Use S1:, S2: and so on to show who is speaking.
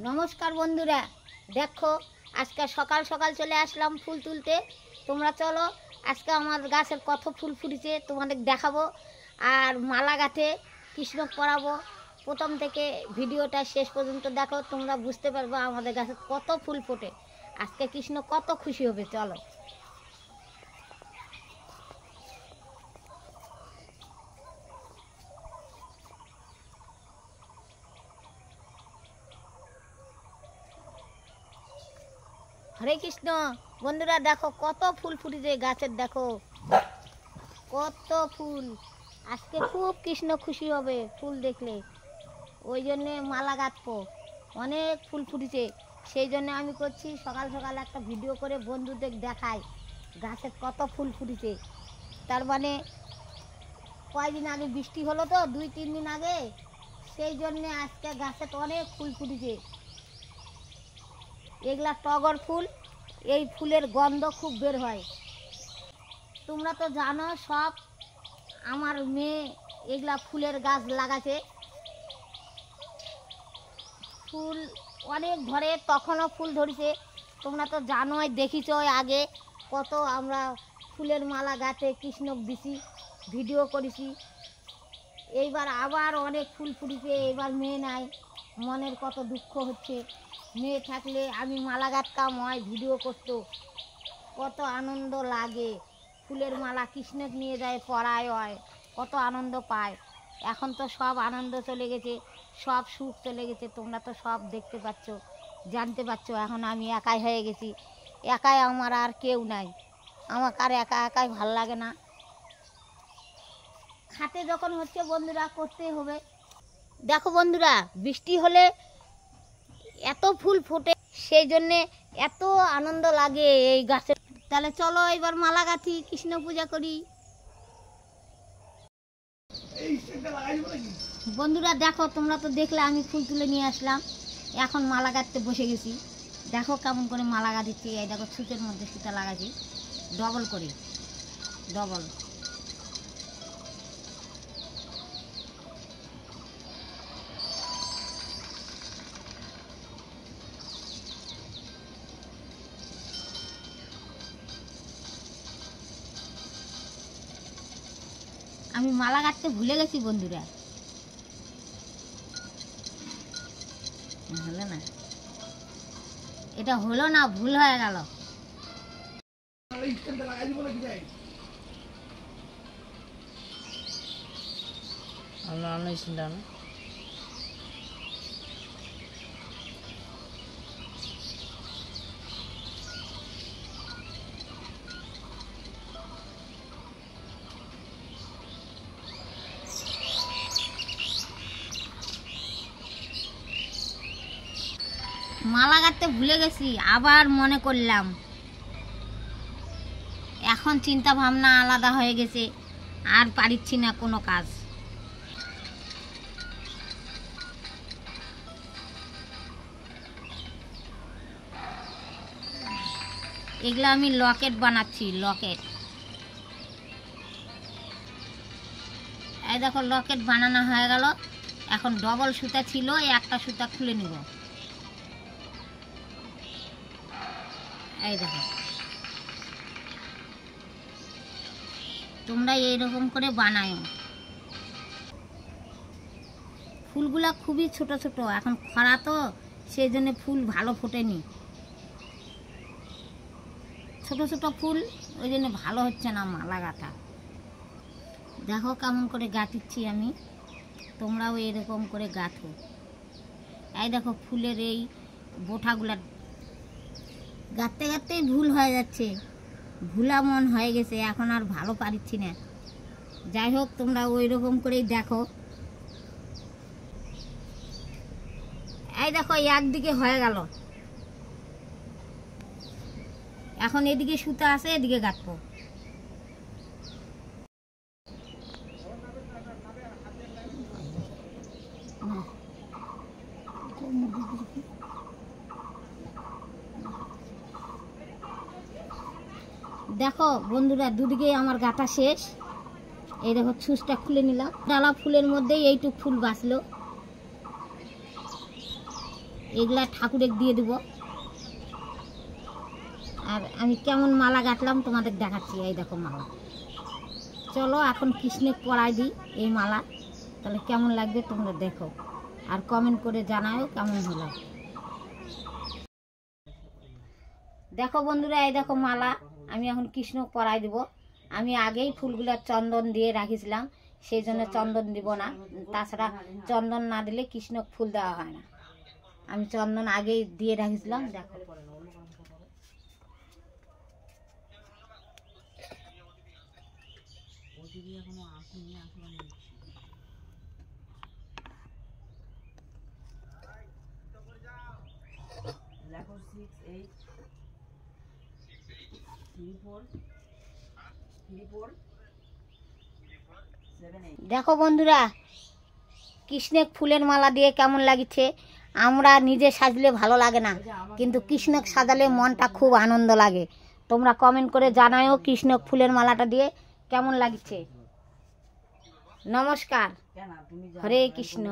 S1: নমস্কার বন্ধুরা, দেখো আজকে সকাল সকাল চলে আসলাম ফুল তুলতে। তোমরা চলো, আজকে আমার গাছের কত ফুল ফুটেছে তোমাদের দেখাবো আর মালা গাঁথে কৃষ্ণ পরাবো। প্রথম থেকে ভিডিওটা শেষ পর্যন্ত দেখো, তোমরা বুঝতে পারবে আমাদের গাছে কত ফুল ফোটে। আজকে কৃষ্ণ কত খুশি হবে, চলো। হরে কৃষ্ণ। বন্ধুরা দেখো কত ফুল ফুটেছে গাছের, দেখো কত ফুল। আজকে খুব কৃষ্ণ খুশি হবে ফুল দেখলে, ওই জন্যে মালা গাঁথবো। অনেক ফুল ফুটেছে, সেই জন্য আমি করছি সকাল সকাল একটা ভিডিও করে বন্ধুদের দেখাই গাছের কত ফুল ফুটেছে। তার মানে কয়দিন আগে বৃষ্টি হলো তো, 2-3 দিন আগে, সেই জন্যে আজকে গাছে অনেক ফুল ফুটেছে। এগুলা টগর ফুল, এই ফুলের গন্ধ খুব বের হয়। তোমরা তো জানো সব, আমার মেয়ে এগুলা ফুলের গাছ লাগাছে। ফুল অনেক ধরে, তখনও ফুল ধরেছে। তোমরা তো জানোই, দেখিছ আগে কত আমরা ফুলের মালা গাছে কৃষ্ণক দিছি, ভিডিও করেছি। এইবার আবার অনেক ফুল ফুটেছে, এবার মেয়ে নাই, মনের কত দুঃখ হচ্ছে। মেয়ে থাকলে আমি মালা গাঁথতাম, হয় ভিডিও করতো, কত আনন্দ লাগে। ফুলের মালা কৃষ্ণক নিয়ে যায় পরায়, হয় কত আনন্দ পায়। এখন তো সব আনন্দ চলে গেছে, সব সুখ চলে গেছে। তোমরা তো সব দেখতে পাচ্ছ, জানতে পারছো। এখন আমি একাই হয়ে গেছি, একাই, আমার আর কেউ নাই। আমাকে আর একা একাই ভাল লাগে না। খাতে যখন হচ্ছে বন্ধুরা, করতেই হবে। দেখো বন্ধুরা, বৃষ্টি হলে এত ফুল ফোটে, সেই জন্যে এত আনন্দ লাগে এই গাছে। তাহলে চলো এবার মালা গাঁথি, কৃষ্ণ পূজা করি। বন্ধুরা দেখো, তোমরা তো দেখলে আমি ফুল তুলে নিয়ে আসলাম, এখন মালা গাঁথতে বসে গেছি। দেখো কেমন করে মালা গাঁথিছি। এই দেখো ছুঁচের মধ্যে সুতা লাগাচ্ছি, ডবল করে, ডবল। আমি মালা গাঁথতে ভুলে গেছি বন্ধুরা, হলো না, এটা হলো না, ভুল হয়ে গেল। মালা গাঁথতে ভুলে গেছি, আবার মনে করলাম। এখন চিন্তা ভাবনা আলাদা হয়ে গেছে, আর পারিচ্ছি না কোনো কাজ। এগুলো আমি লকেট বানাচ্ছি, লকেট। এই দেখো লকেট বানানো হয়ে গেল। এখন ডবল সুতা ছিল, একটা সুতা খুলে নিব। এই দেখো, তোমরা এইরকম করে বানাও। ফুলগুলা খুবই ছোট ছোট, এখন খরা তো, সেই জন্য ফুল ভালো ফোটেনি। ছোট ছোট ফুল, ওই জন্য ভালো হচ্ছে না মালা গাঁথা। দেখো কেমন করে গাঁথিচ্ছি আমি, তোমরাও এরকম করে গাঁথো। এই দেখো ফুলের এই বোঁটাগুলা গাঁথতে গাঁথতেই ভুল হয়ে যাচ্ছে, ভুলা মন হয়ে গেছে, এখন আর ভালো পারিচ্ছি না। যাই হোক, তোমরা ওই রকম করেই দেখো। এই দেখো একদিকে হয়ে গেল, এখন এদিকে সুতা আছে, এদিকে গাঁথবো। দেখো বন্ধুরা, দুদিকে আমার গাঁথা শেষ। এই দেখো ছুঁচটা খুলে নিলাম, ডালা ফুলের মধ্যেই এইটুক ফুল বাঁচলো। এগুলা ঠাকুরের দিয়ে দেব। আর আমি কেমন মালা গাঁথলাম তোমাদের দেখাচ্ছি। এই দেখো মালা। চলো এখন কৃষ্ণের পরাই দিই এই মালা, তাহলে কেমন লাগবে তোমরা দেখো আর কমেন্ট করে জানাও কেমন হলো। দেখো বন্ধুরা, এই দেখো মালা আমি এখন কৃষ্ণ পরাই দেব। আমি আগেই ফুলগুলোর চন্দন দিয়ে রাখিছিলাম, সেই জন্য চন্দন দিব না। তাছাড়া চন্দন না দিলে কৃষ্ণ ফুল দেওয়া হয় না। আমি চন্দন আগেই দিয়ে রাখিছিলাম। দেখো দেখো বন্ধুরা, কৃষ্ণের ফুলের মালা দিয়ে কেমন লাগছে। আমরা নিজে সাজলে ভালো লাগে না, কিন্তু কৃষ্ণক সাজালে মনটা খুব আনন্দ লাগে। তোমরা কমেন্ট করে জানাও কৃষ্ণক ফুলের মালাটা দিয়ে কেমন লাগছে। নমস্কার, হরে কৃষ্ণ।